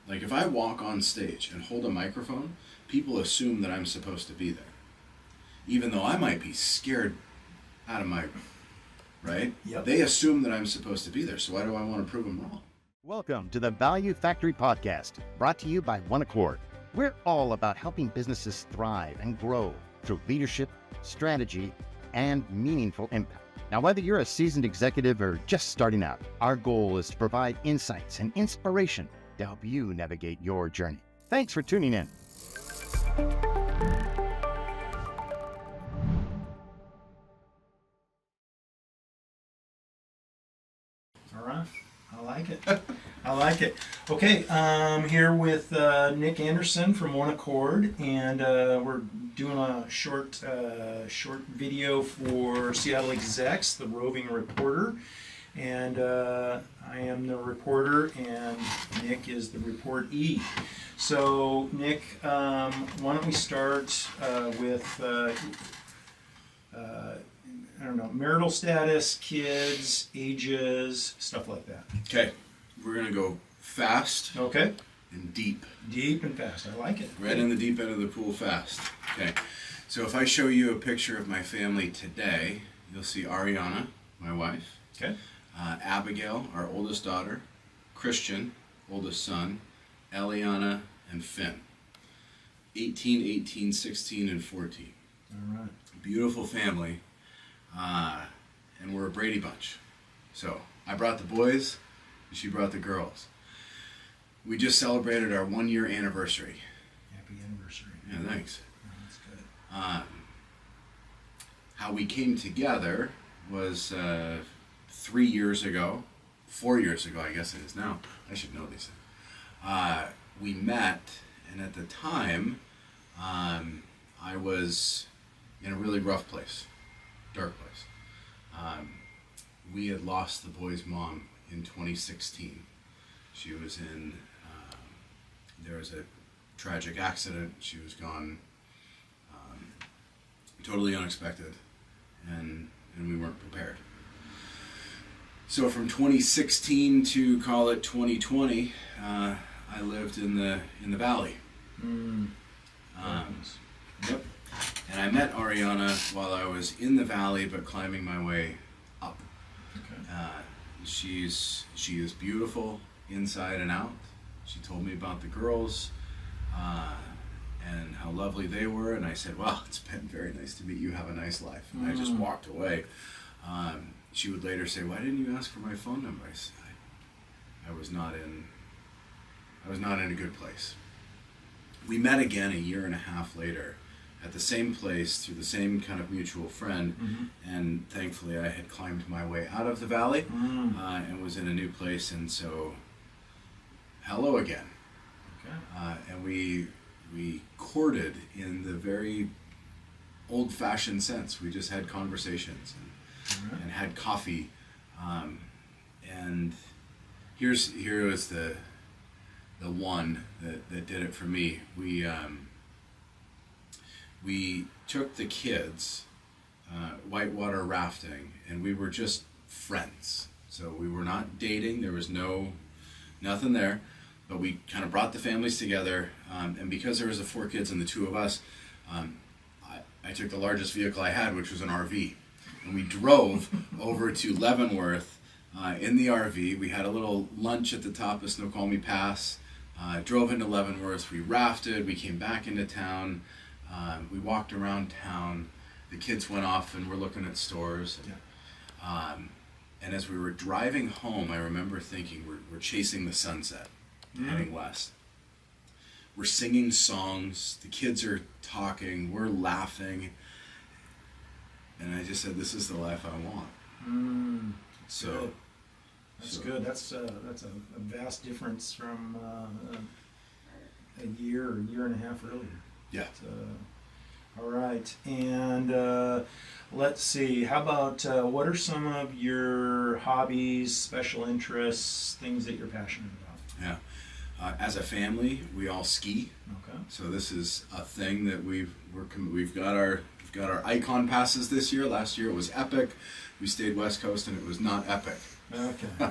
Like if I walk on stage and hold a microphone, people assume that I'm supposed to be there. Even though I might be scared out of my, right? Yep. They assume that I'm supposed to be there, so why do I want to prove them wrong? Welcome to the Value Factory Podcast, brought to you by OneAccord. We're all about helping businesses thrive and grow through leadership, strategy, and meaningful impact. Now, whether you're a seasoned executive or just starting out, our goal is to provide insights and inspiration to help you navigate your journey. Thanks for tuning in. All right. I like it. I like it. Okay, here with Nick Anderson from OneAccord, and we're doing a short video for Seattle Execs, the roving reporter. And I am the reporter, and Nick is the reportee. So, Nick, why don't we start with I don't know, marital status, kids, ages, stuff like that. Okay, we're going to go fast Okay. and deep. Deep and fast. I like it. Right in the deep end of the pool fast. Okay, so if I show you a picture of my family today, you'll see Ariana, my wife, Okay. Abigail, our oldest daughter, Christian, oldest son, Eliana, and Finn. 18, 18, 16, and 14. All right. Beautiful family. And we're a Brady bunch. So I brought the boys, and she brought the girls. We just celebrated our 1-year anniversary. Happy anniversary. Yeah, thanks. Oh, that's good. How we came together was 3 years ago, 4 years ago, I guess it is now. I should know these things. We met, and at the time, I was in a really rough place, dark place. We had lost the boy's mom in 2016. She was in, there was a tragic accident. She was gone, totally unexpected, and we weren't prepared. So from 2016 to call it 2020, I lived in the valley. Yep. And I met Ariana while I was in the valley, but climbing my way up. Okay. She is beautiful inside and out. She told me about the girls and how lovely they were, and I said, "Well, it's been very nice to meet you. Have a nice life." And I just walked away. She would later say, "Why didn't you ask for my phone number?" I said, I was not in a good place. We met again a year and a half later at the same place through the same kind of mutual friend, and thankfully I had climbed my way out of the valley and was in a new place, and so hello again. Okay. And we courted in the very old-fashioned sense. We just had conversations and had coffee, and here was the one that did it for me. We took the kids whitewater rafting, and we were just friends. So we were not dating. There was nothing there, but we kind of brought the families together. And because there was the 4 kids and the 2 of us, I took the largest vehicle I had, which was an RV, and we drove over to Leavenworth in the RV. We had a little lunch at the top of Snoqualmie Pass. Drove into Leavenworth. We rafted. We came back into town. We walked around town. The kids went off and were looking at stores. And as we were driving home, I remember thinking, we're chasing the sunset, heading west. We're singing songs. The kids are talking. We're laughing. And I just said, this is the life I want. So good. That's good. That's a vast difference from a year and a half earlier. yeah. All right, and let's see. How about what are some of your hobbies, special interests, things that you're passionate about? Yeah. As a family, we all ski. Okay. So this is a thing that we've got our icon passes this year. Last year it was epic. We stayed West Coast and it was not epic. Okay.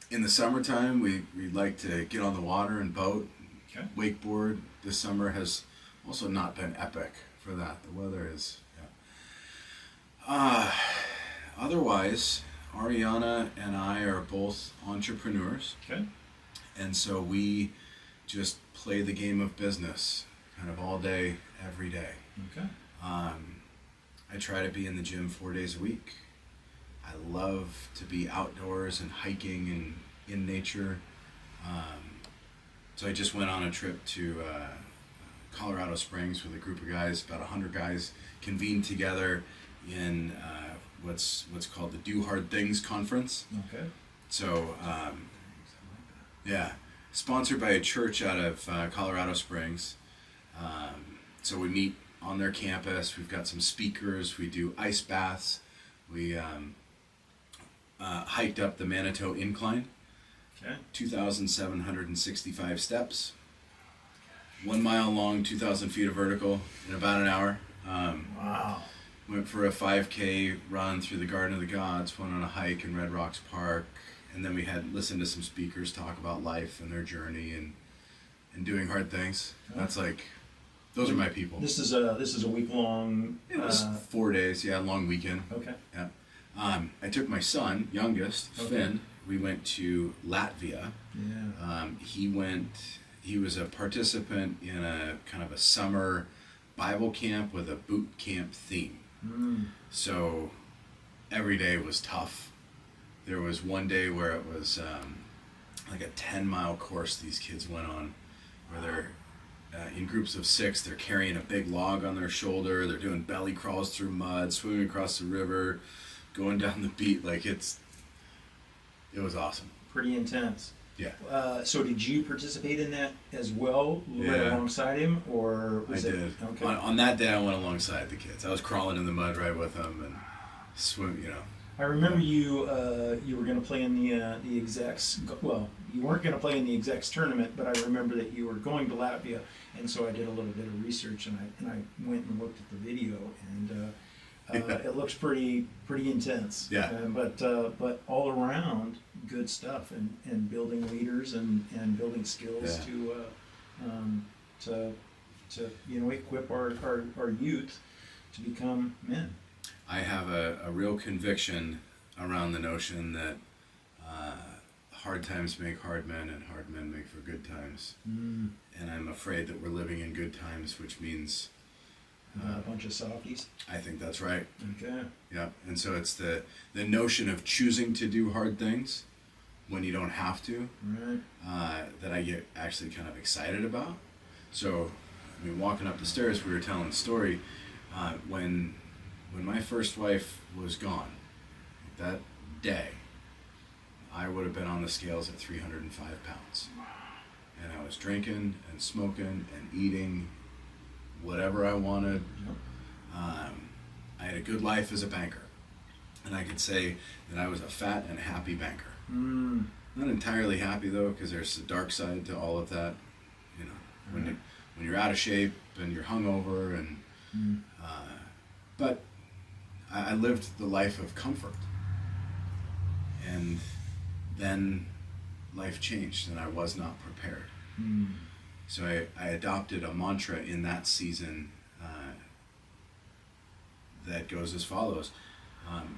In the summertime, we like to get on the water and boat, Okay. wakeboard. This summer has also not been epic for that. The weather is, otherwise, Ariana and I are both entrepreneurs, Okay. and so we just play the game of business kind of all day, every day. Okay. I try to be in the gym 4 days a week. I love to be outdoors and hiking and in nature. So I just went on a trip to Colorado Springs with a group of guys, about 100 guys, convened together in what's called the Do Hard Things Conference. Okay. So, yeah, sponsored by a church out of Colorado Springs. So we meet on their campus. We've got some speakers. We do ice baths. We hiked up the Manitou Incline, Okay. 2,765 steps, 1 mile long, 2,000 feet of vertical in about an hour. Wow. Went for a 5K run through the Garden of the Gods, went on a hike in Red Rocks Park, and then we had listened to some speakers talk about life and their journey and doing hard things. That's like, those are my people. This is a week long. It was 4 days, yeah, long weekend. Okay. Yeah. I took my son, youngest, Okay. Finn. We went to Latvia. Yeah. He was a participant in a kind of a summer Bible camp with a boot camp theme. So every day was tough. There was one day where it was like a 10-mile course these kids went on, where they're in groups of 6. They're carrying a big log on their shoulder. They're doing belly crawls through mud, swimming across the river, going down the beach. Like it was awesome. Pretty intense. Yeah. So did you participate in that as well, right Yeah. alongside him, or was I it? did. Okay. On that day, I went alongside the kids. I was crawling in the mud right with them and swim. I remember you were going to play in the execs. Well, you weren't going to play in the execs tournament, but I remember that you were going to Latvia, and so I did a little bit of research, and I went and looked at the video, and it looks pretty intense. Yeah. But all around, good stuff, and building leaders and building skills to equip our youth to become men. I have a real conviction around the notion that hard times make hard men and hard men make for good times. And I'm afraid that we're living in good times, which means A bunch of softies. I think that's right. Okay. Yeah, and so it's the notion of choosing to do hard things when you don't have to, Right. that I get actually kind of excited about. So, I mean, walking up the stairs, we were telling a story. When my first wife was gone, that day, I would have been on the scales at 305 pounds. And I was drinking and smoking and eating whatever I wanted. Yep. I had a good life as a banker. And I could say that I was a fat and happy banker. Not entirely happy though, because there's a dark side to all of that. You know, when you're out of shape and you're hungover, and but I lived the life of comfort. And then life changed, and I was not prepared. So I adopted a mantra in that season that goes as follows.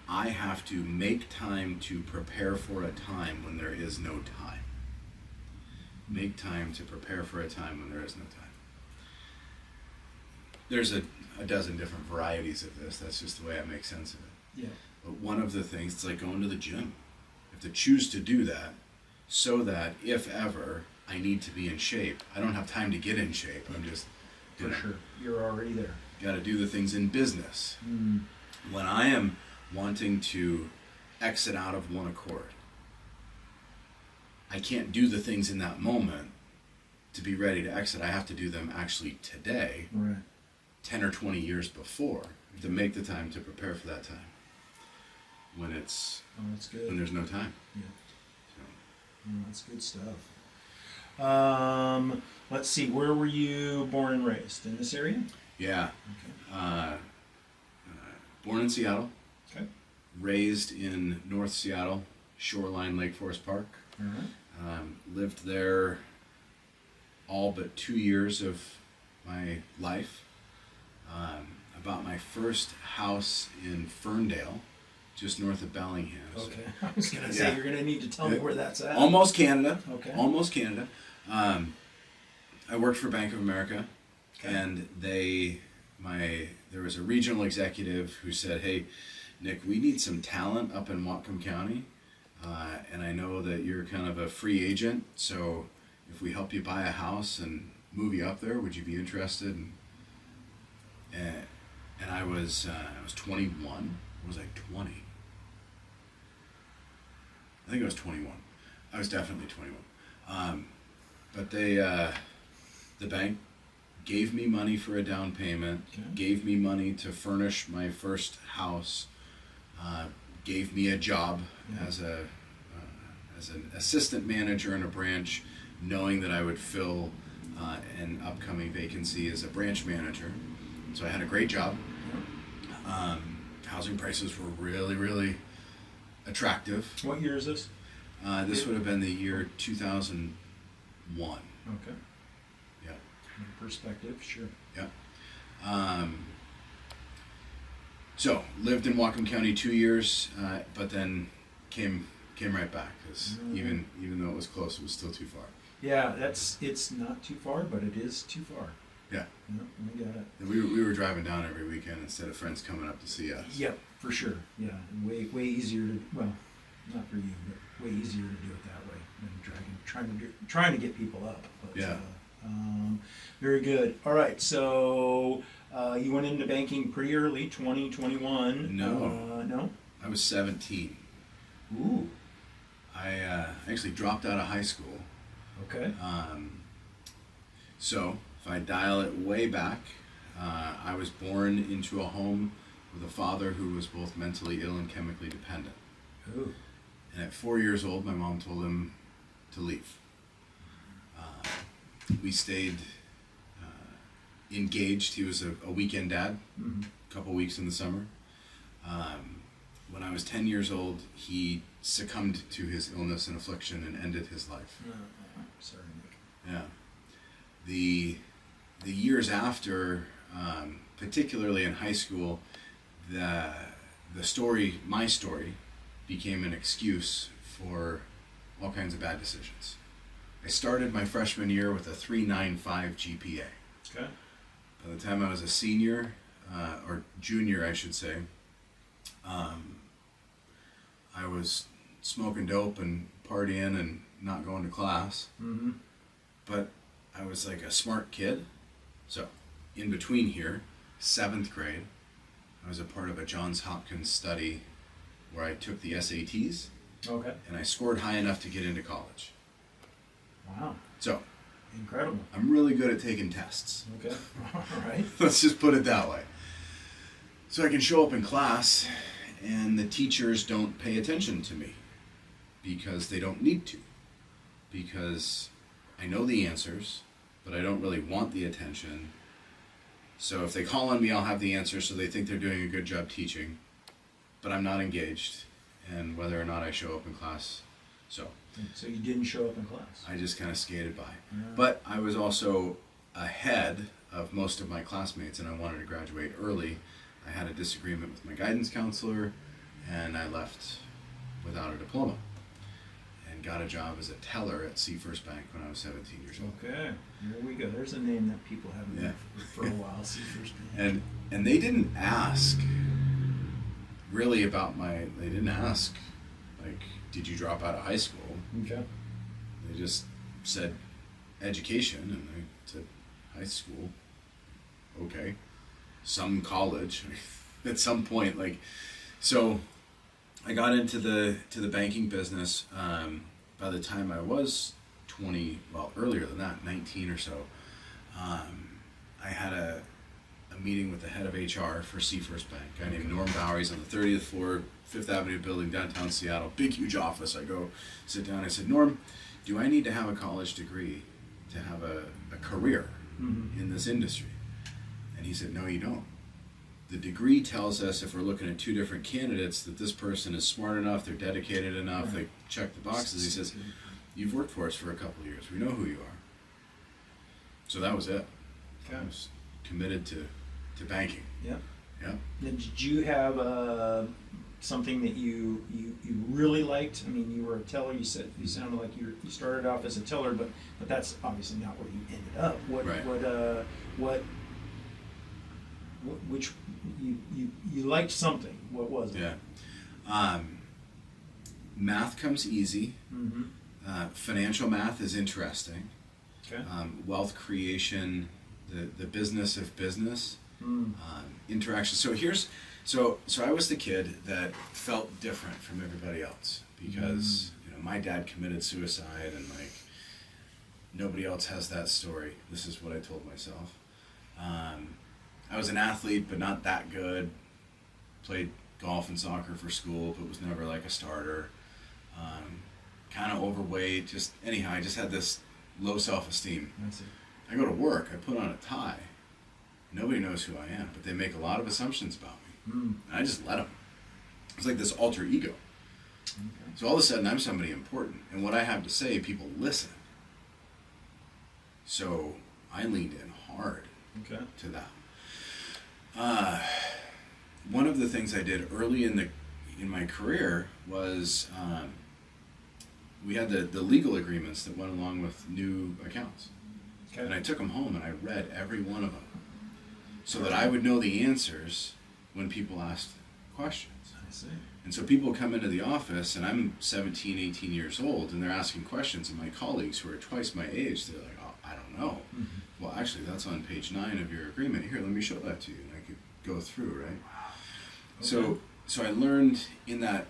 I have to make time to prepare for a time when there is no time. Make time to prepare for a time when there is no time. There's a dozen different varieties of this. That's just the way I make sense of it. Yeah. But one of the things, it's like going to the gym. I have to choose to do that so that if ever I need to be in shape, I don't have time to get in shape. I'm just, For sure. You're already there. got to do the things in business. When I am wanting to exit out of OneAccord, I can't do the things in that moment to be ready to exit. I have to do them actually today, Right. 10 or 20 years before, to make the time to prepare for that time. When it's Oh, that's good. when there's no time. Yeah. So, That's good stuff. Let's see. Where were you born and raised? In this area? yeah. Okay. Born in Seattle, Okay. raised in North Seattle, Shoreline Lake Forest Park. Lived there all but 2 years of my life. I bought my first house in Ferndale, just north of Bellingham. Okay. I was going to say, you're going to need to tell me where that's at. Almost Canada. Okay. Almost Canada. I worked for Bank of America, and there was a regional executive who said, "Hey, Nick, we need some talent up in Whatcom County, and I know that you're kind of a free agent, so if we help you buy a house and move you up there, would you be interested?" And I was 21. Or was I 20? I think I was 21. I was definitely 21. But the bank gave me money for a down payment, gave me money to furnish my first house, gave me a job as an assistant manager in a branch, knowing that I would fill an upcoming vacancy as a branch manager. So I had a great job. Housing prices were really, really attractive. What year is this? This would have been the year 2001. Okay. Yeah. Perspective, sure. Yeah. So lived in Whatcom County 2 years, but then came right back because even though it was close, it was still too far. Yeah, it's not too far, but it is too far. Yeah. Yep, I got it. And we were driving down every weekend instead of friends coming up to see us. Yep, for sure. Yeah, and way easier to, well, not for you, but way easier to do it that way than trying to get people up. But, yeah. Very good. All right, so you went into banking pretty early, 2021. No. No? I was 17. Ooh. I actually dropped out of high school. Okay. So if I dial it way back, I was born into a home with a father who was both mentally ill and chemically dependent. Ooh. And at 4 years old, my mom told him to leave. We stayed engaged. He was a weekend dad, a couple weeks in the summer. When I was 10 years old, he succumbed to his illness and affliction and ended his life. Sorry, Nick. Yeah. The years after, particularly in high school, my story became an excuse for all kinds of bad decisions. I started my freshman year with a 3.95 GPA. Okay. By the time I was a senior, or junior, I should say, I was smoking dope and partying and not going to class. Mm-hmm. But I was like a smart kid. So, in between here, 7th grade, I was a part of a Johns Hopkins study where I took the SATs. Okay. And I scored high enough to get into college. Wow. So, incredible. I'm really good at taking tests. Okay. All right. Let's just put it that way. So I can show up in class and the teachers don't pay attention to me because they don't need to. Because I know the answers, but I don't really want the attention. So if they call on me, I'll have the answer, so they think they're doing a good job teaching. But I'm not engaged, and whether or not I show up in class. So you didn't show up in class? I just kind of skated by. Yeah. But I was also ahead of most of my classmates, and I wanted to graduate early. I had a disagreement with my guidance counselor, and I left without a diploma and got a job as a teller at C-First Bank when I was 17 years old. Okay, here we go. There's a name that people haven't heard for a while, C-First Bank. And they didn't ask really about they didn't ask, like, did you drop out of high school? Okay. They just said education, and I said high school. Okay. Some college at some point, like, so I got into the banking business by the time I was 20, well, earlier than that, 19 or so. I had a meeting with the head of HR for C-First Bank, a guy named Norm Bowery's on the 30th floor, 5th Avenue building, downtown Seattle, big, huge office. I go sit down. I said, Norm, do I need to have a college degree to have a career in this industry? And he said, no, you don't. The degree tells us, if we're looking at two different candidates, that this person is smart enough, they're dedicated enough, they check the boxes. He says, you've worked for us for a couple of years. We know who you are. So that was it. Okay. I was committed to banking. Yeah. Yeah. Now, did you have something that you really liked? I mean, you were a teller. You said you sounded like you started off as a teller, but that's obviously not where you ended up. Which you liked something? What was it? Yeah. Math comes easy. Mm-hmm. Financial math is interesting. Okay. Wealth creation, the business of business, interaction. So I was the kid that felt different from everybody else because my dad committed suicide and like nobody else has that story. This is what I told myself. I was an athlete, but not that good. Played golf and soccer for school, but was never like a starter. Kind of overweight. I just had this low self-esteem. That's it. I go to work. I put on a tie. Nobody knows who I am, but they make a lot of assumptions about me. And I just let them. It's like this alter ego. Okay. So all of a sudden, I'm somebody important, and what I have to say, people listen. So I leaned in hard to that. One of the things I did early in my career was we had the legal agreements that went along with new accounts. Okay. And I took them home and I read every one of them so that I would know the answers when people asked questions. I see. And so people come into the office and I'm 17, 18 years old and they're asking questions, and my colleagues who are twice my age, they're like, oh, I don't know. Mm-hmm. Well, actually, that's on page 9 of your agreement. Here, let me show that to you. And I could go through, right? Okay. So I learned in that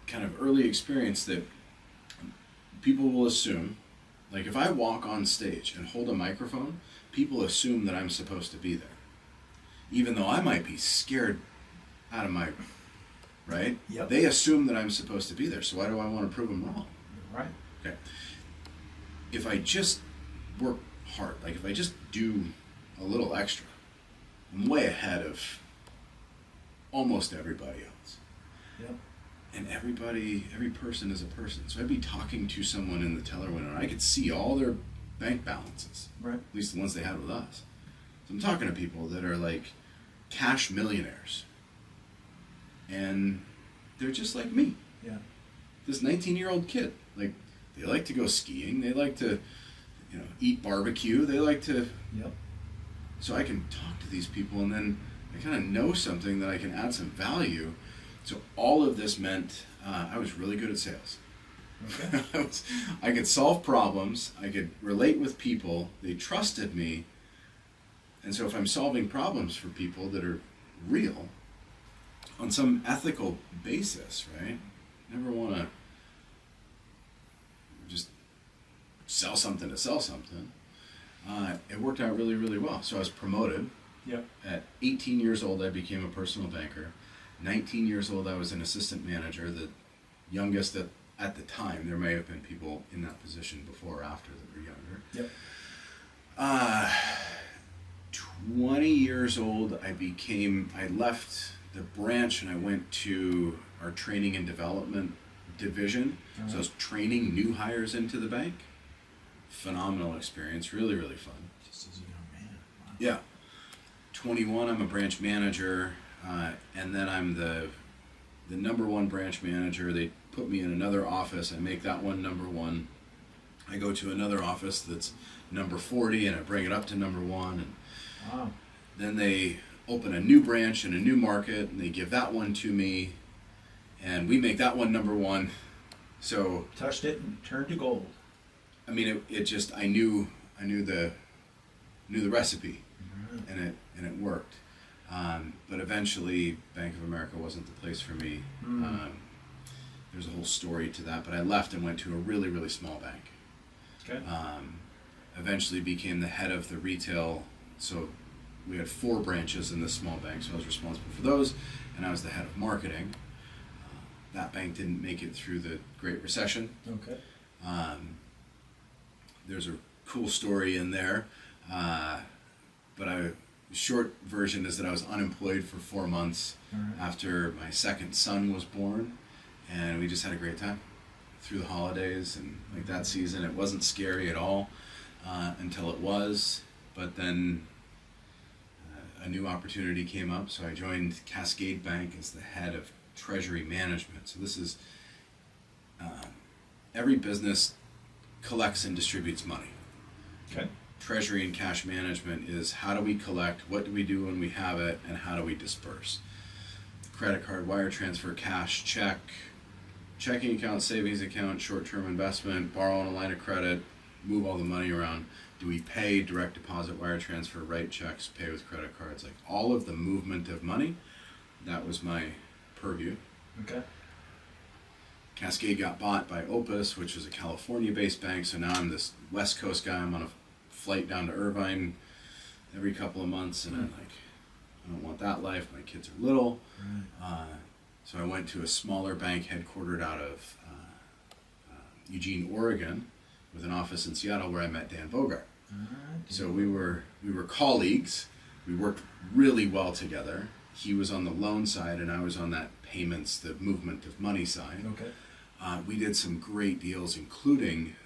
kind of early experience that people will assume, like if I walk on stage and hold a microphone, people assume that I'm supposed to be there. Even though I might be scared out of my, right? Yep. They assume that I'm supposed to be there, so why do I want to prove them wrong? Right. Okay. If I just work hard, like if I just do a little extra, I'm way ahead of almost everybody else. Yep. And every person is a person. So I'd be talking to someone in the teller window, and I could see all their bank balances, Right. at least the ones they had with us. So I'm talking to people that are like cash millionaires, and they're just like me. Yeah. This 19-year-old kid, like they like to go skiing, they like to, eat barbecue, they like to. Yep. So I can talk to these people, and then I kind of know something that I can add some value. So all of this meant I was really good at sales. Okay. I could solve problems. I could relate with people. They trusted me. And so if I'm solving problems for people that are real on some ethical basis, right? Never want to just sell something to sell something. It worked out really, really well. So I was promoted. Yep. At 18 years old, I became a personal banker. 19 years old, I was an assistant manager, the youngest at the time. There may have been people in that position before or after that were younger. Yep. 20 years old, I left the branch and I went to our training and development division. Uh-huh. So I was training new hires into the bank. Phenomenal experience, really, really fun. Just as a young man. Wow. Yeah. 21, I'm a branch manager, and then I'm the number one branch manager. They put me in another office. I make that one number one. I go to another office that's number 40, and I bring it up to number one. And Wow. then they open a new branch in a new market, and they give that one to me, and we make that one number one. So Touched it and turned to gold. I mean, it just I knew the recipe. Right. And it worked. But eventually, Bank of America wasn't the place for me. There's a whole story to that, but I left and went to a really, really small bank. Okay. Eventually became the head of the retail. So we had 4 branches in this small bank, so I was responsible for those, and I was the head of marketing. That bank didn't make it through the Great Recession. Okay. There's a cool story in there. But short version is that I was unemployed for 4 months All right. after my second son was born, and we just had a great time. through the holidays and like that season. It wasn't scary at all until it was, but then a new opportunity came up, so I joined Cascade Bank as the head of treasury management. So this is every business collects and distributes money. Okay. Treasury and cash management is how do we collect, what do we do when we have it, and how do we disperse. Credit card, wire transfer, cash, check, checking account, savings account, short-term investment, borrow on a line of credit, move all the money around. Do we pay, direct deposit, wire transfer, write checks, pay with credit cards, like all of the movement of money, that was my purview. Okay. Cascade got bought by Opus, which was a California-based bank, so now I'm this West Coast guy. I'm on a flight down to Irvine every couple of months, and I'm like, I don't want that life. My kids are little. Right. So I went to a smaller bank headquartered out of Eugene, Oregon, with an office in Seattle where I met Dan Bogart. So we were colleagues. We worked really well together. He was on the loan side and I was on that payments, the movement of money side. Okay. We did some great deals, including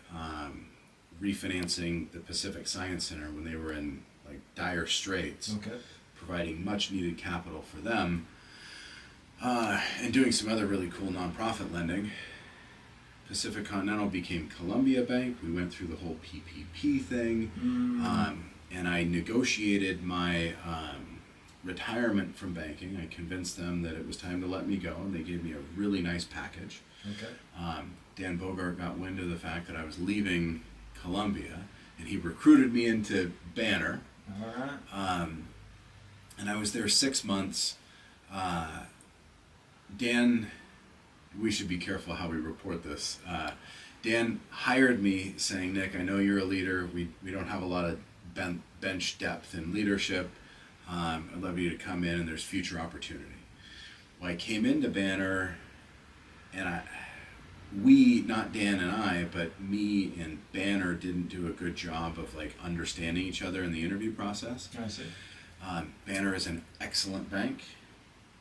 refinancing the Pacific Science Center when they were in like dire straits. Okay. Providing much needed capital for them, and doing some other really cool nonprofit lending. Pacific Continental became Columbia Bank. We went through the whole PPP thing, and I negotiated my retirement from banking. I convinced them that it was time to let me go, and they gave me a really nice package. Okay. Dan Bogart got wind of the fact that I was leaving Columbia, and he recruited me into Banner. All right. And I was there 6 months. Dan, we should be careful how we report this. Dan hired me saying, Nick, I know you're a leader. We don't have a lot of bench depth in leadership. I'd love you to come in and there's future opportunity. Well, I came into Banner and not Dan and I, but me and Banner didn't do a good job of like understanding each other in the interview process. I see. Banner is an excellent bank.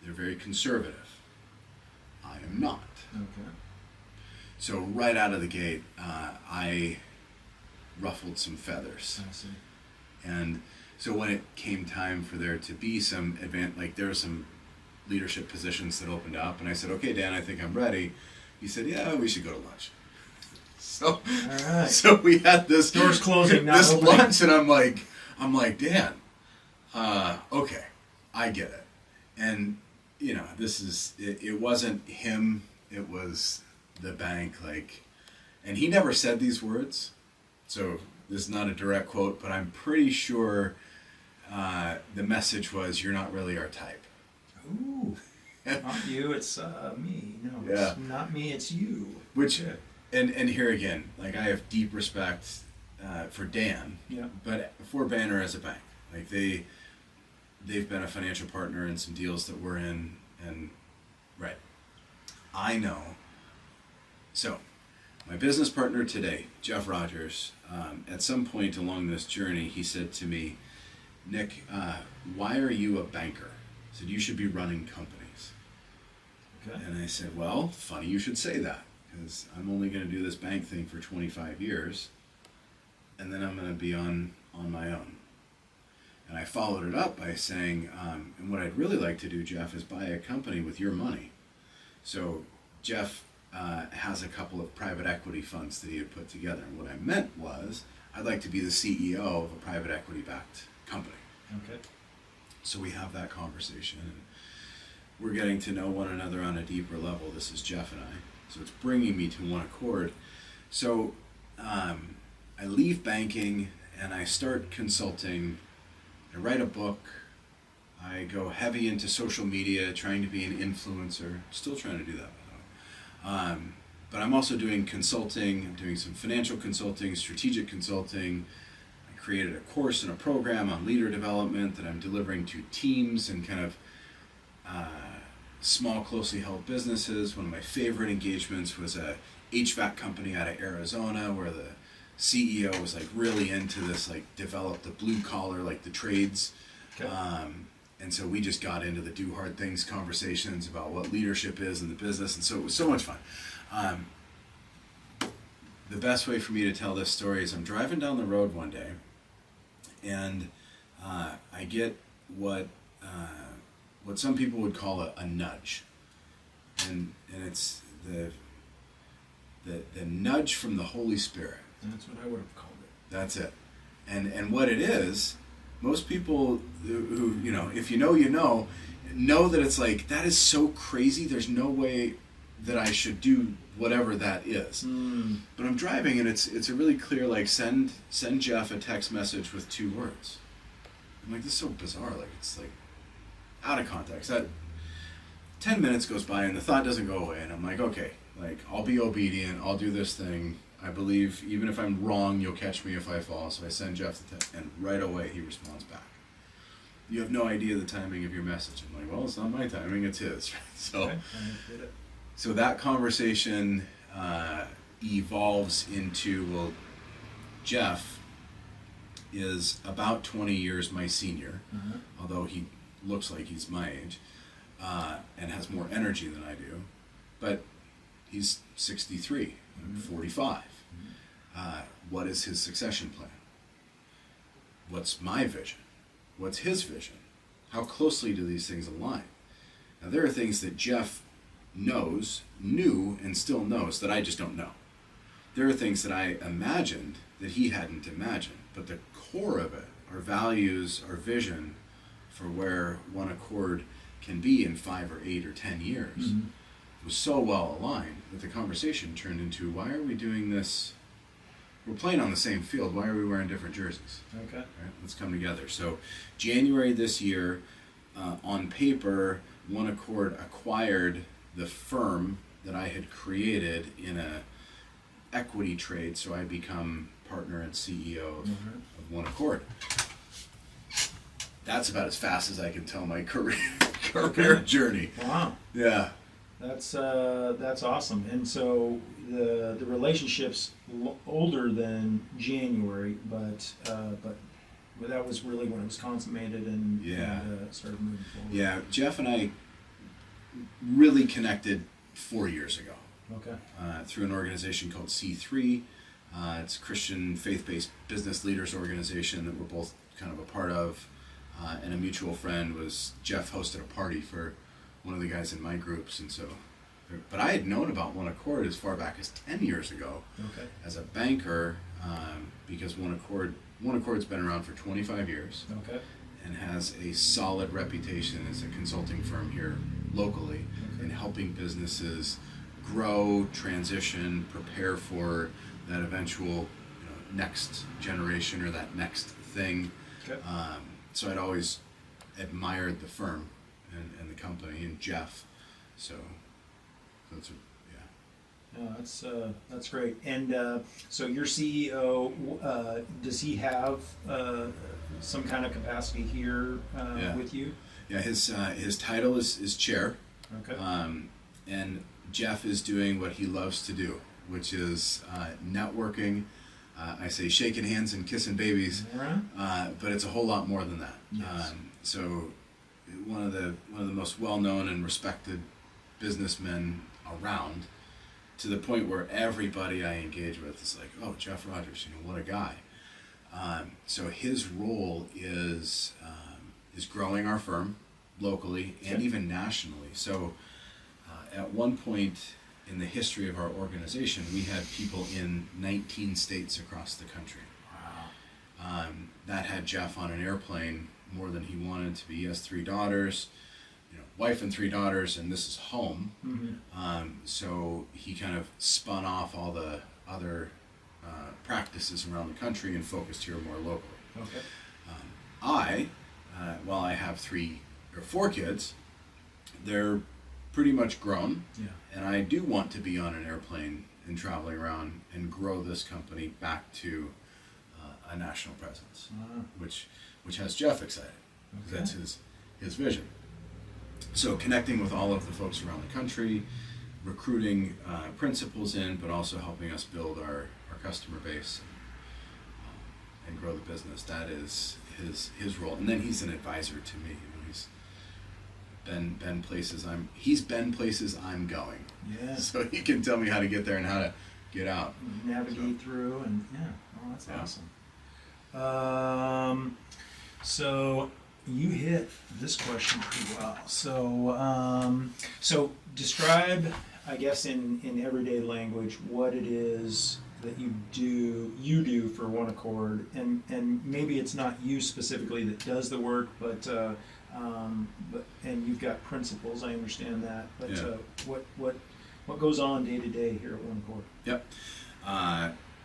They're very conservative. I am not. Okay. So right out of the gate, I ruffled some feathers. I see. And so when it came time for there to be some there were some leadership positions that opened up, and I said, okay, Dan, I think I'm ready. He said, yeah, we should go to lunch. So, all right. So we had this doors closing, not this opening. lunch, and I'm like, Dan, okay, I get it. And you know, it wasn't him, it was the bank, and he never said these words, so this is not a direct quote, but I'm pretty sure the message was, you're not really our type. Ooh, not you, it's me. No, Yeah. It's not me, it's you. Which, Yeah. and here again, I have deep respect for Dan, Yeah. but for Banner as a bank, they've been a financial partner in some deals that we're in, and right, I know. So, my business partner today, Jeff Rogers, at some point along this journey, he said to me, Nick, why are you a banker? He said, you should be running companies. Okay. And I said, well, funny you should say that, because I'm only going to do this bank thing for 25 years, and then I'm going to be on my own. And I followed it up by saying, and what I'd really like to do, Jeff, is buy a company with your money. So Jeff has a couple of private equity funds that he had put together. And what I meant was, I'd like to be the CEO of a private equity-backed company. Okay. So we have that conversation, and we're getting to know one another on a deeper level. This is Jeff and I. So it's bringing me to OneAccord. So I leave banking, and I start consulting. I write a book. I go heavy into social media, trying to be an influencer. Still trying to do that, by the way. But I'm also doing consulting. I'm doing some financial consulting, strategic consulting. I created a course and a program on leader development that I'm delivering to teams and kind of small, closely held businesses. One of my favorite engagements was a HVAC company out of Arizona where the CEO was really into this, develop the blue collar, the trades. Okay. And so we just got into the do hard things conversations about what leadership is in the business. And so it was so much fun. the best way for me to tell this story is I'm driving down the road one day, and I get what some people would call a nudge, and it's the nudge from the Holy Spirit. That's what I would have called it. That's it. And what it is, most people who, you know, if you know that it's like, that is so crazy, there's no way that I should do whatever that is. But I'm driving, and it's a really clear, like, send Jeff a text message with 2 words. I'm like, this is so bizarre, like, it's like out of context. That 10 minutes goes by and the thought doesn't go away, and I'm like, okay, like, I'll be obedient, I'll do this thing. I believe even if I'm wrong, you'll catch me if I fall. So I send Jeff the text, and right away he responds back. You have no idea the timing of your message. I'm like, well, it's not my timing, it's his. So, Okay, I get it. so that conversation evolves into, well, Jeff is about 20 years my senior, although he looks like he's my age, and has more energy than I do, but he's 63, I'm 45. What is his succession plan? What's my vision? What's his vision? How closely do these things align? Now, there are things that Jeff knew, and still knows that I just don't know. There are things that I imagined that he hadn't imagined, but the core of it, our values, our vision for where OneAccord can be in 5 or 8 or 10 years was so well aligned that the conversation turned into, why are we doing this? We're playing on the same field. Why are we wearing different jerseys? Okay. Right, let's come together. So January this year, on paper, OneAccord acquired the firm that I had created in a equity trade, so I become partner and CEO of OneAccord. That's about as fast as I can tell my career journey. Wow. Yeah. That's awesome. And so the relationship's older than January, but that was really when it was consummated and started moving forward. Yeah, Jeff and I really connected 4 years ago. Okay. Through an organization called C3. It's a Christian faith-based business leaders organization that we're both kind of a part of. And a mutual friend was, Jeff hosted a party for one of the guys in my groups, and so, but I had known about OneAccord as far back as 10 years ago. Okay. As a banker, because OneAccord's been around for 25 years. Okay. And has a solid reputation as a consulting firm here locally in helping businesses grow, transition, prepare for that eventual next generation or that next thing. Okay. So I'd always admired the firm and the company and Jeff. So that's that's great. And so your CEO, does he have some kind of capacity here with you? Yeah, his title is chair. Okay. And Jeff is doing what he loves to do, which is networking. I say shaking hands and kissing babies, but it's a whole lot more than that. Yes. So one of the most well-known and respected businessmen around, to the point where everybody I engage with is like, oh, Jeff Rogers, what a guy. So his role is growing our firm locally and even nationally. So at one point in the history of our organization, we had people in 19 states across the country. Wow. That had Jeff on an airplane more than he wanted to be. He has 3 daughters, wife and 3 daughters, and this is home. So he kind of spun off all the other practices around the country and focused here more locally. Okay. While I have 3 or 4 kids, they're pretty much grown. Yeah. And I do want to be on an airplane and traveling around and grow this company back to a national presence, which has Jeff excited. Okay. That's his vision. So connecting with all of the folks around the country, recruiting principals in, but also helping us build our customer base and grow the business. That is his role. And then he's an advisor to me. He's been places I'm going. Yeah. So he can tell me how to get there and how get out. Navigate through, and that's awesome. So you hit this question pretty well. So describe, I guess, in everyday language, what it is that you do for OneAccord, and maybe it's not you specifically that does the work, but and you've got principles. I understand that, but what goes on day to day here at OneAccord? Yep.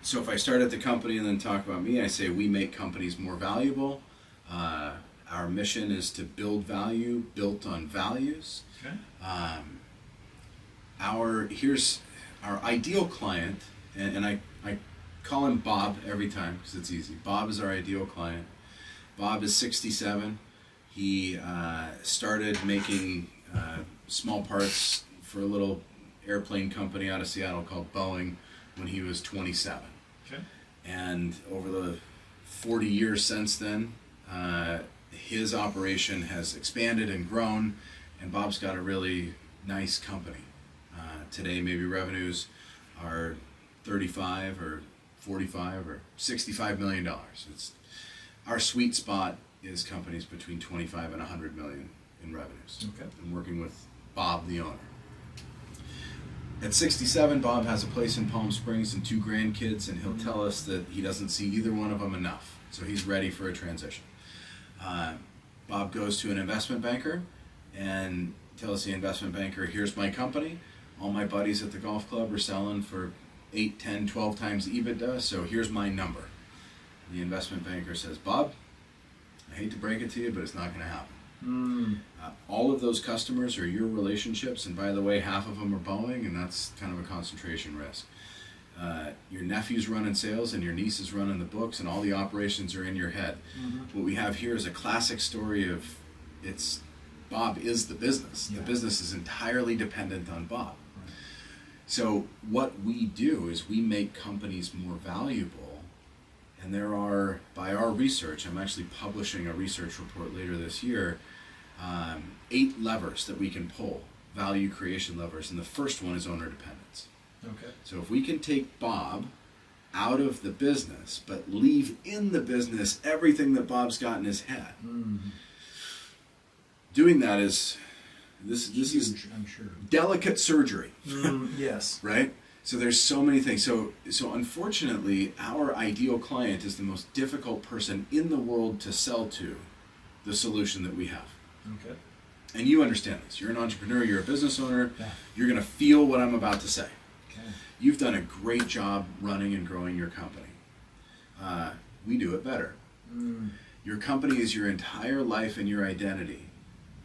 So if I start at the company and then talk about me, I say we make companies more valuable. Our mission is to build value built on values. Okay. Here's our ideal client, and I call him Bob every time because it's easy. Bob is our ideal client. Bob is 67. He started making small parts for a little airplane company out of Seattle called Boeing when he was 27. Okay. And over the 40 years since then, his operation has expanded and grown, and Bob's got a really nice company. Today, maybe revenues are 35 or 45 or $65 million. Our sweet spot is companies between 25 and 100 million in revenues. Okay. I'm working with Bob, the owner. At 67, Bob has a place in Palm Springs and 2 grandkids, and he'll tell us that he doesn't see either one of them enough. So he's ready for a transition. Bob goes to an investment banker and tells the investment banker, here's my company. All my buddies at the golf club are selling for 8, 10, 12 times EBITDA, so here's my number. The investment banker says, Bob, I hate to break it to you, but it's not going to happen. All of those customers are your relationships, and by the way, half of them are Boeing, and that's kind of a concentration risk. Your nephew's running sales, and your niece is running the books, and all the operations are in your head. What we have here is a classic story of Bob is the business. Yeah. The business is entirely dependent on Bob. So what we do is we make companies more valuable, and there are, by our research, I'm actually publishing a research report later this year, 8 levers that we can pull, value creation levers, and the first one is owner dependence. Okay. So if we can take Bob out of the business, but leave in the business everything that Bob's got in his head, doing that is, this is I'm sure. delicate surgery. Yes. Right? So there's so many things. So unfortunately, our ideal client is the most difficult person in the world to sell to the solution that we have. Okay. And you understand this. You're an entrepreneur, you're a business owner, Yeah. you're going to feel what I'm about to say. Okay. You've done a great job running and growing your company. We do it better. Your company is your entire life and your identity.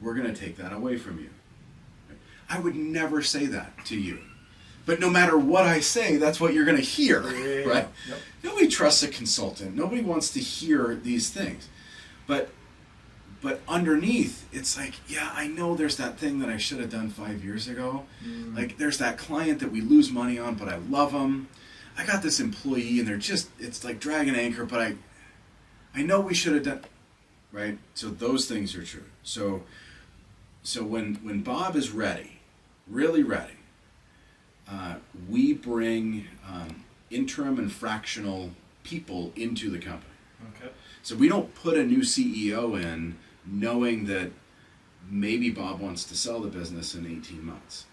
We're going to take that away from you. I would never say that to you. But no matter what I say, that's what you're going to hear, right? Yep. Nobody trusts a consultant. Nobody wants to hear these things. But underneath, it's like, yeah, I know there's that thing that I should have done 5 years ago. Like, there's that client that we lose money on, but I love them. I got this employee, and it's like dragging anchor, but I know we should have done, right? So those things are true. So when Bob is ready, really ready, we bring interim and fractional people into the company. Okay. So we don't put a new CEO in knowing that maybe Bob wants to sell the business in 18 months.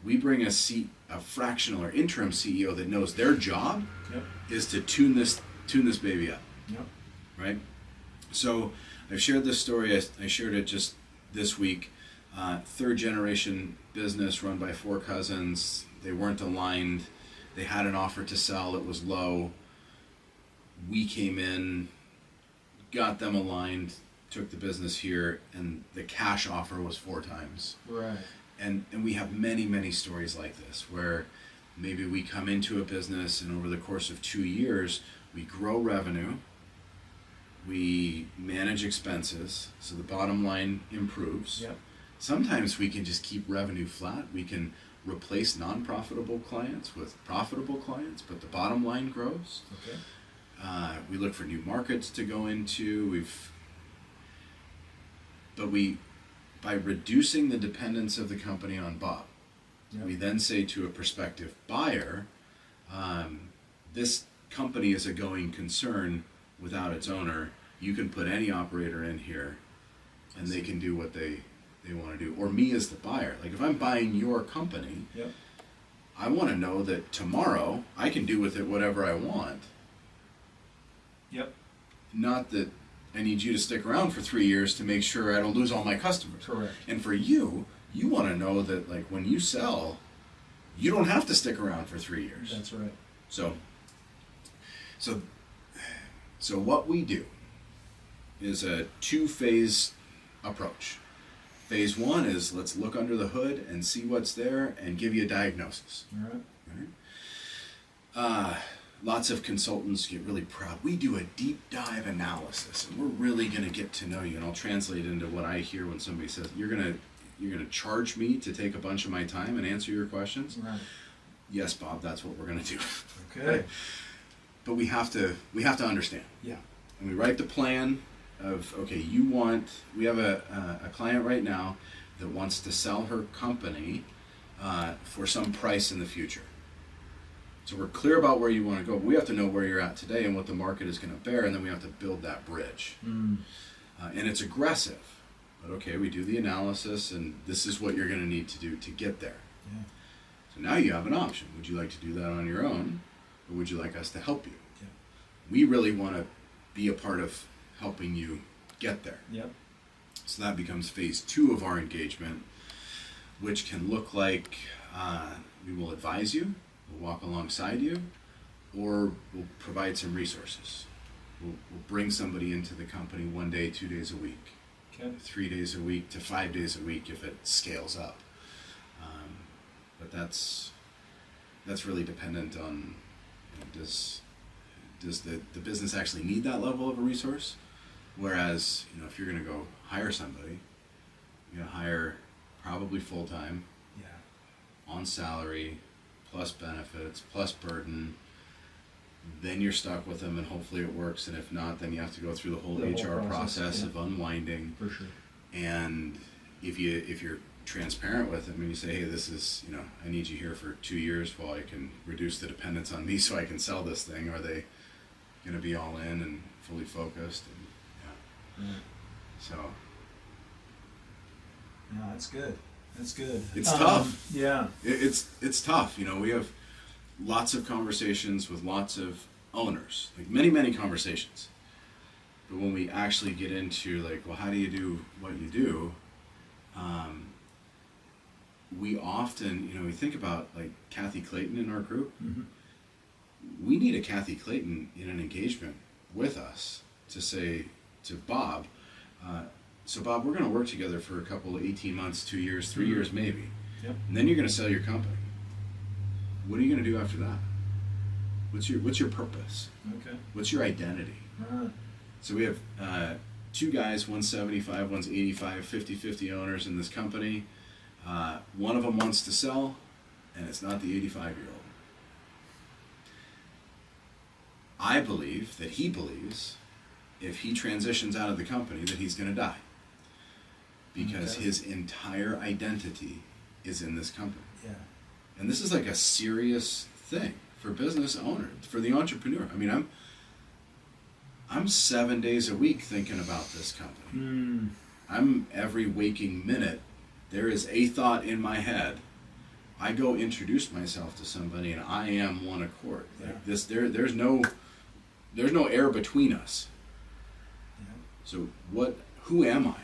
We bring a fractional or interim CEO that knows their job is to tune this baby up. Yep. Right? So I've shared this story. I shared it just this week. 3rd generation business run by 4 cousins. They weren't aligned. They had an offer to sell. It was low. We came in, got them aligned, took the business here, and the cash offer was 4 times. Right. And we have many, many stories like this where maybe we come into a business and over the course of 2 years, we grow revenue, we manage expenses, so the bottom line improves. Yep. Sometimes we can just keep revenue flat. We can replace non-profitable clients with profitable clients, but the bottom line grows. Okay. We look for new markets to go into. By reducing the dependence of the company on Bob, we then say to a prospective buyer, this company is a going concern without its owner. You can put any operator in here and they can do what they want to do. Or me as the buyer. Like if I'm buying your company, Yep. I want to know that tomorrow I can do with it whatever I want. Yep. Not that I need you to stick around for 3 years to make sure I don't lose all my customers. Correct. And for you want to know that like when you sell, you don't have to stick around for 3 years. That's right. So what we do is a 2-phase approach. Phase 1 is let's look under the hood and see what's there and give you a diagnosis. All right. Lots of consultants get really proud. We do a deep dive analysis, and we're really going to get to know you. And I'll translate into what I hear when somebody says, "You're going to charge me to take a bunch of my time and answer your questions." Right. Yes, Bob, that's what we're going to do. Okay. But we have to understand. Yeah. And we write the plan of, okay, we have a client right now that wants to sell her company for some price in the future. So we're clear about where you want to go, but we have to know where you're at today and what the market is going to bear, and then we have to build that bridge. And it's aggressive, but okay, we do the analysis, and this is what you're going to need to do to get there. Yeah. So now you have an option. Would you like to do that on your own, or would you like us to help you? Yeah. We really want to be a part of helping you get there. Yep. So that becomes phase 2 of our engagement, which can look like we will advise you, we'll walk alongside you, or we'll provide some resources. We'll bring somebody into the company 1 day, 2 days a week, Okay. 3 days a week to 5 days a week if it scales up. But that's really dependent on, does the business actually need that level of a resource? Whereas, if you're going to go hire somebody, you're going to hire probably full-time, on salary, plus benefits, plus burden. Then you're stuck with them, and hopefully it works. And if not, then you have to go through the whole HR process of unwinding. For sure. And if you're transparent with them and you say, hey, this is, I need you here for 2 years while I can reduce the dependence on me so I can sell this thing, are they going to be all in and fully focused? And so no, that's good. That's good. It's tough. Yeah. It's tough. We have lots of conversations with lots of owners, like many conversations. But when we actually get into like, well, how do you do what you do? We often, we think about like Kathy Clayton in our group. Mm-hmm. We need a Kathy Clayton in an engagement with us to say to Bob, so Bob, we're going to work together for a couple of 18 months, 2 years, 3 years maybe. Yep. And then you're going to sell your company. What are you going to do after that? What's your purpose? Okay. What's your identity? Right. So we have 2 guys, one's 75, one's 85, 50-50 owners in this company. One of them wants to sell, and it's not the 85-year-old. I believe that he believes if he transitions out of the company that he's going to die. Because his entire identity is in this company. Yeah. And this is like a serious thing for business owners, for the entrepreneur. I mean, I'm 7 days a week thinking about this company. I'm every waking minute, there is a thought in my head. I go introduce myself to somebody and I am OneAccord. Like this, there's no air between us. Yeah. So who am I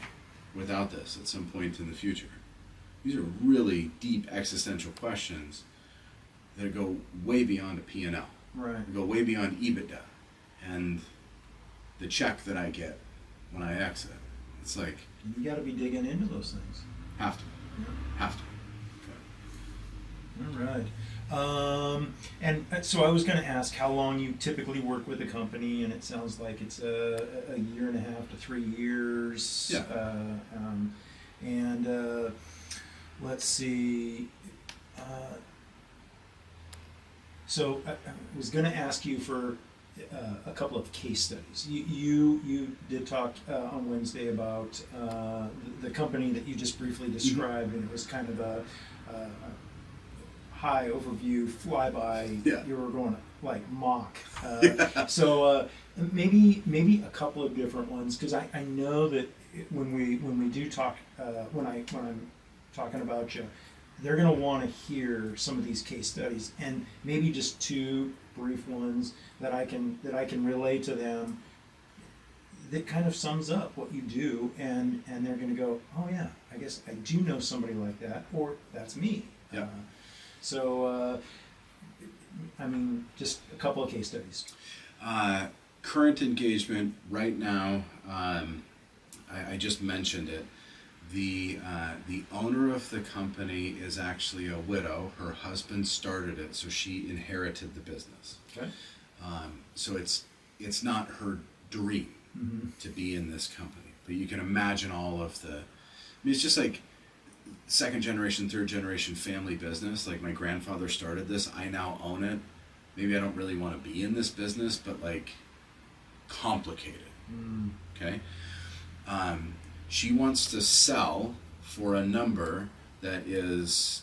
without this at some point in the future? These are really deep existential questions that go way beyond a P&L. Right. They go way beyond EBITDA and the check that I get when I exit. It's like, you got to be digging into those things. have to. Yeah. Have to. All right. And so I was going to ask how long you typically work with a company, and it sounds like it's a 1.5 to 3 years. Yeah. Let's see. So I was going to ask you for a couple of case studies. You did talk on Wednesday about the company that you just briefly described, and it was kind of a high overview flyby. Yeah. You were going like mock. So maybe a couple of different ones, because I know that when we do talk, when I'm talking about you, they're going to want to hear some of these case studies, and maybe just two brief ones that I can relay to them that kind of sums up what you do, and they're going to go, oh yeah, I guess I do know somebody like that, or that's me. Yeah. I mean, just a couple of case studies. Current engagement right now, I just mentioned it. The owner of the company is actually a widow. Her husband started it, so she inherited the business. Okay. So it's not her dream to be in this company, but you can imagine all of the. I mean, it's just like second generation, third generation family business. Like my grandfather started this. I now own it. Maybe I don't really want to be in this business, but like complicated. Okay. She wants to sell for a number that is,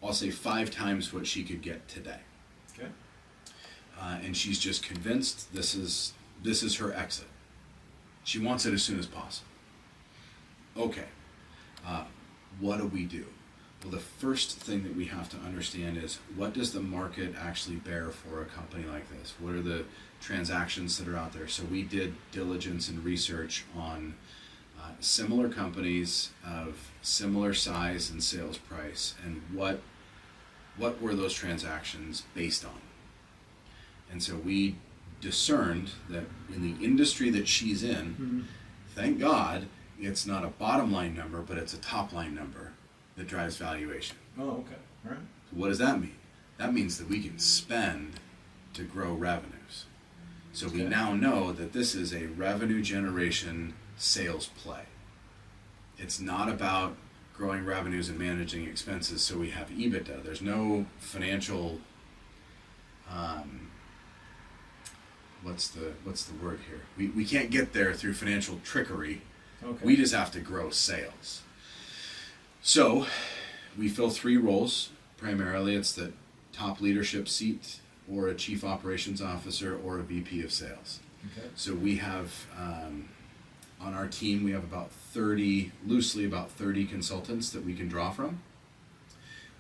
I'll say 5 times what she could get today. Okay. And she's just convinced this is her exit. She wants it as soon as possible. Okay. What do we do? Well, the first thing that we have to understand is, what does the market actually bear for a company like this? What are the transactions that are out there? So we did diligence and research on similar companies of similar size and sales price, and what were those transactions based on? And so we discerned that in the industry that she's in, thank God, it's not a bottom line number, but it's a top line number that drives valuation. Oh, okay. All right. So what does that mean? That means that we can spend to grow revenues. So we now know that this is a revenue generation sales play. It's not about growing revenues and managing expenses so we have EBITDA. There's no financial, what's the word here? We can't get there through financial trickery. Okay. We just have to grow sales. So we fill 3 roles. Primarily it's the top leadership seat, or a chief operations officer, or a VP of sales. Okay. So we have, on our team, we have loosely about 30 consultants that we can draw from.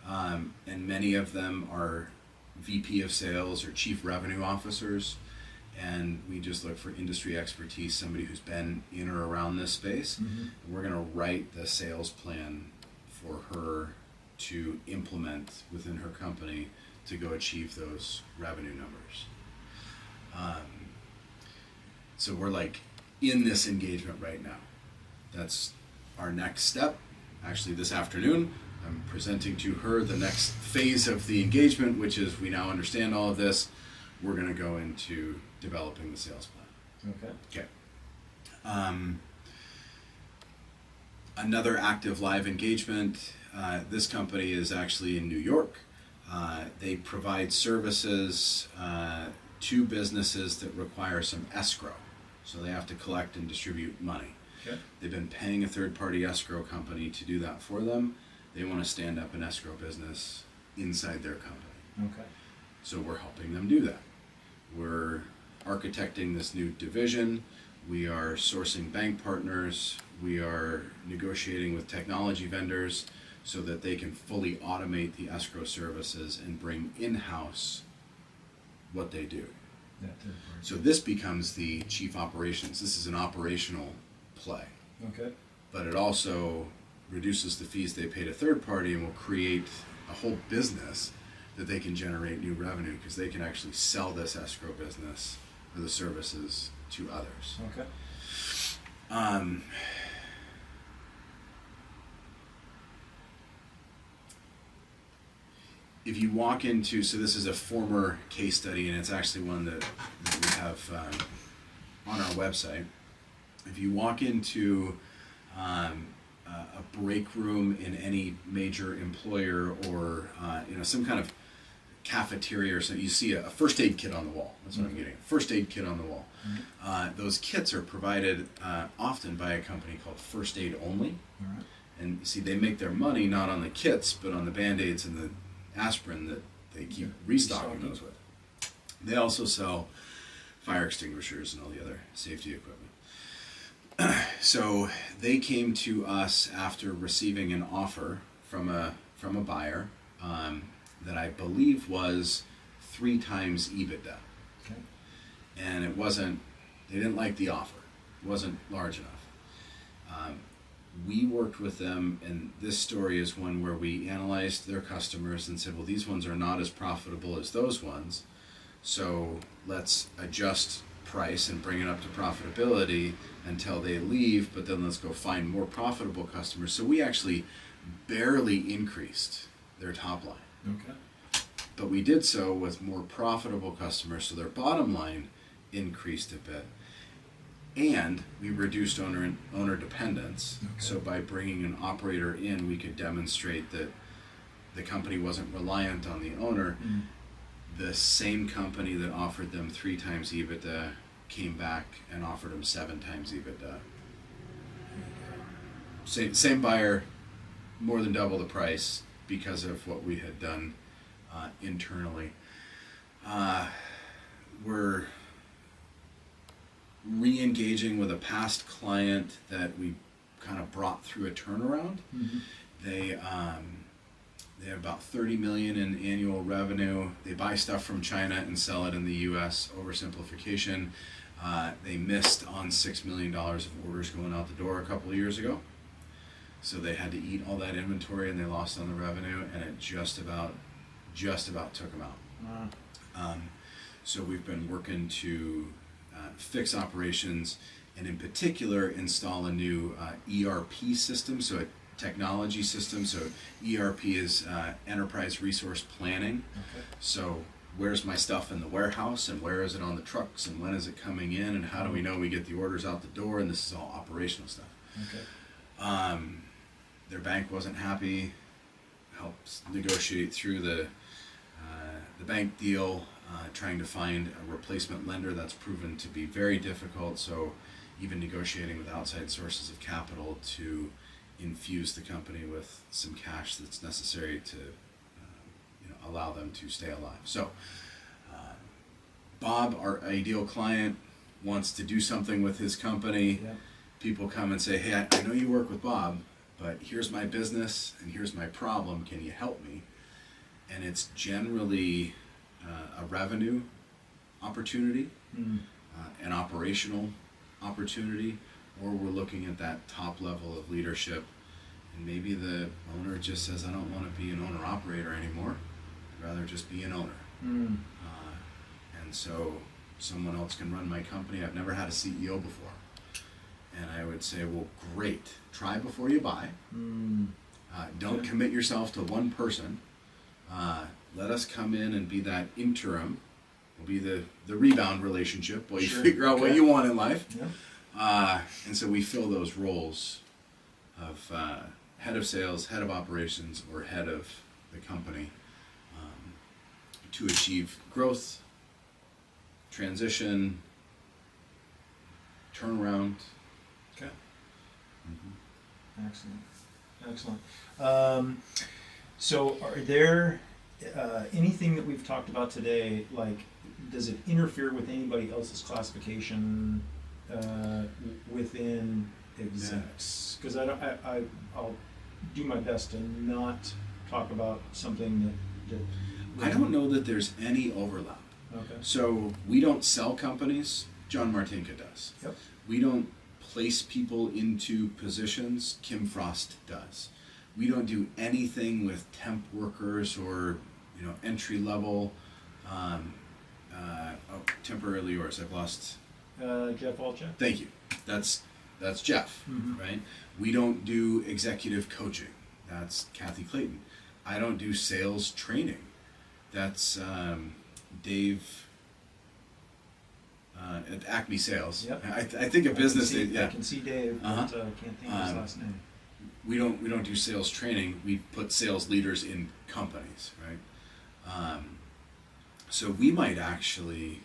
And many of them are VP of sales or chief revenue officers. And we just look for industry expertise, somebody who's been in or around this space. And we're going to write the sales plan for her to implement within her company to go achieve those revenue numbers. So we're like in this engagement right now. That's our next step. Actually, this afternoon, I'm presenting to her the next phase of the engagement, which is, we now understand all of this. We're going to go into developing the sales plan. Okay. Okay. Another active live engagement. This company is actually in New York. They provide services to businesses that require some escrow. So they have to collect and distribute money. Okay. They've been paying a third-party escrow company to do that for them. They want to stand up an escrow business inside their company. Okay. So we're helping them do that. We're architecting this new division. We are sourcing bank partners. We are negotiating with technology vendors so that they can fully automate the escrow services and bring in-house what they do. So this becomes the chief operations. This is an operational play. Okay. But it also reduces the fees they pay to third party and will create a whole business that they can generate new revenue, because they can actually sell this escrow business or the services to others. Okay. If you walk into, so this is a former case study, and it's actually one that we have on our website. If you walk into a break room in any major employer, or some kind of cafeteria or something, you see a first aid kit on the wall. That's what I'm getting. First aid kit on the wall. Those kits are provided often by a company called First Aid Only. All right. And see, they make their money not on the kits, but on the Band-Aids and the aspirin that they keep restocking those with. They also sell fire extinguishers and all the other safety equipment. So they came to us after receiving an offer from a buyer that I believe was 3 times EBITDA. Okay. And it wasn't, they didn't like the offer. It wasn't large enough. We worked with them, and this story is one where we analyzed their customers and said, well, these ones are not as profitable as those ones, so let's adjust price and bring it up to profitability until they leave, but then let's go find more profitable customers. So we actually barely increased their top line. Okay. But we did so with more profitable customers, so their bottom line increased a bit. And we reduced owner dependence. Okay. So by bringing an operator in, we could demonstrate that the company wasn't reliant on the owner. Mm. The same company that offered them 3 times EBITDA came back and offered them 7 times EBITDA. Same buyer, more than double the price because of what we had done internally. We're re-engaging with a past client that we kind of brought through a turnaround. Mm-hmm. They have about $30 million in annual revenue. They buy stuff from China and sell it in the U.S. Oversimplification. They missed on $6 million of orders going out the door a couple of years ago. So they had to eat all that inventory and they lost on the revenue, and it just about took them out. Wow. So we've been working to fix operations, and in particular install a new ERP system, so a technology system. So ERP is Enterprise Resource Planning. Okay. So where's my stuff in the warehouse, and where is it on the trucks, and when is it coming in, and how do we know we get the orders out the door, and this is all operational stuff. Okay. Their bank wasn't happy, helped negotiate through the bank deal, trying to find a replacement lender. That's proven to be very difficult, so even negotiating with outside sources of capital to infuse the company with some cash that's necessary to allow them to stay alive. So Bob, our ideal client, wants to do something with his company. Yeah. People come and say, hey, I know you work with Bob, but here's my business and here's my problem, can you help me? And it's generally a revenue opportunity, an operational opportunity, or we're looking at that top level of leadership, and maybe the owner just says, I don't want to be an owner-operator anymore, I'd rather just be an owner. And so someone else can run my company. I've never had a CEO before. And I would say, well, great, try before you buy. Don't commit yourself to one person. Let us come in and be that interim. We'll be the rebound relationship while you figure out what you want in life. Yeah. And so we fill those roles of head of sales, head of operations, or head of the company to achieve growth, transition, turnaround. Okay. Excellent. So are there anything that we've talked about today, like, does it interfere with anybody else's classification within execs? Because I'll do my best to not talk about something that I don't know that there's any overlap. Okay. So we don't sell companies. John Martinka does. Yep. We don't place people into positions. Kim Frost does. We don't do anything with temp workers or entry level. Temporarily yours. I've lost. Jeff Walchuk. Thank you. That's Jeff, right? We don't do executive coaching. That's Kathy Clayton. I don't do sales training. That's Dave at Acme Sales. Yep. I think a business. I can see Dave, but can't think of his last name. We don't do sales training. We put sales leaders in companies, right? So we might actually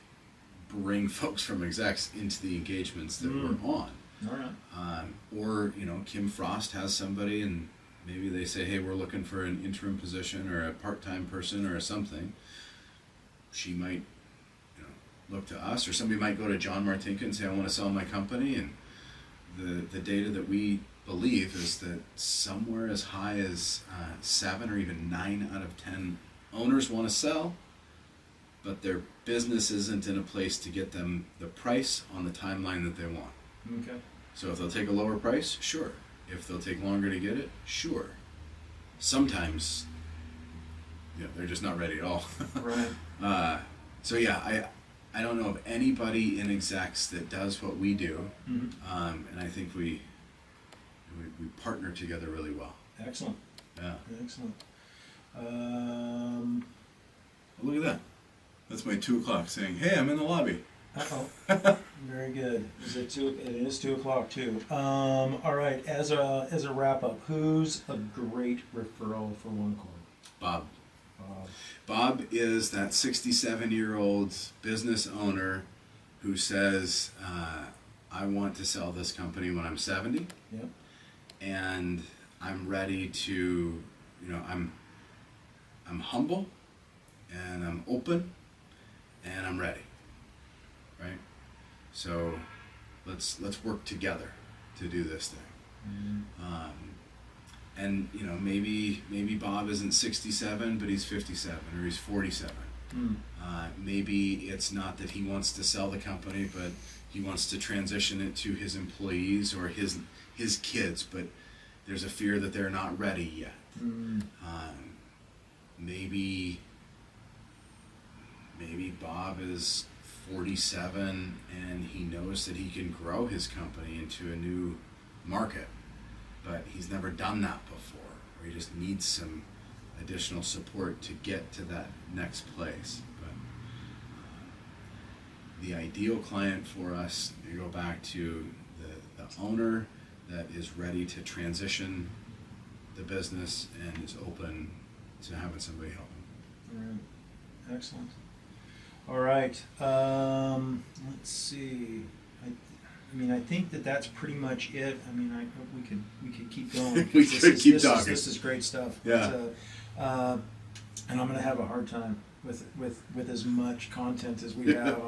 bring folks from execs into the engagements that we're on. All right. Or, Kim Frost has somebody and maybe they say, hey, we're looking for an interim position or a part-time person or something. She might, look to us, or somebody might go to John Martinka and say, I want to sell my company. And the data that we believe is that somewhere as high as 7 or even 9 out of 10 owners want to sell, but their business isn't in a place to get them the price on the timeline that they want. Okay. So if they'll take a lower price, sure. If they'll take longer to get it, sure. Sometimes, they're just not ready at all. Right. So yeah, I don't know of anybody in execs that does what we do, and I think we partner together really well. Excellent. Yeah. Excellent. Look at that. That's my 2 o'clock saying, hey, I'm in the lobby. Uh-oh. Very good. It is 2 o'clock too. All right. As a wrap up, who's a great referral for OneAccord? Bob. Bob is that 67-year-old business owner who says, I want to sell this company when I'm 70. Yep. And I'm ready to, I'm humble and I'm open and I'm ready. Right? So let's work together to do this thing. And maybe Bob isn't 67, but he's 57 or he's 47. Maybe it's not that he wants to sell the company, but he wants to transition it to his employees or his kids, but there's a fear that they're not ready yet. Maybe Bob is 47 and he knows that he can grow his company into a new market, but he's never done that before, or he just needs some additional support to get to that next place. But the ideal client for us, you go back to the owner that is ready to transition the business and is open to having somebody help him. All right. Excellent. All right. Let's see. I think that's pretty much it. We could keep going. We could keep talking. This is great stuff. Yeah. But, and I'm gonna have a hard time with as much content as we have.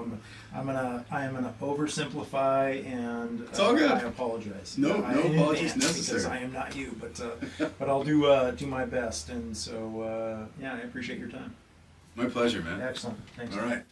I am gonna oversimplify, and it's all good. I apologize. No apologies necessary. Because I am not you, but I'll do my best. And so I appreciate your time. My pleasure, man. Excellent. Thanks. All right.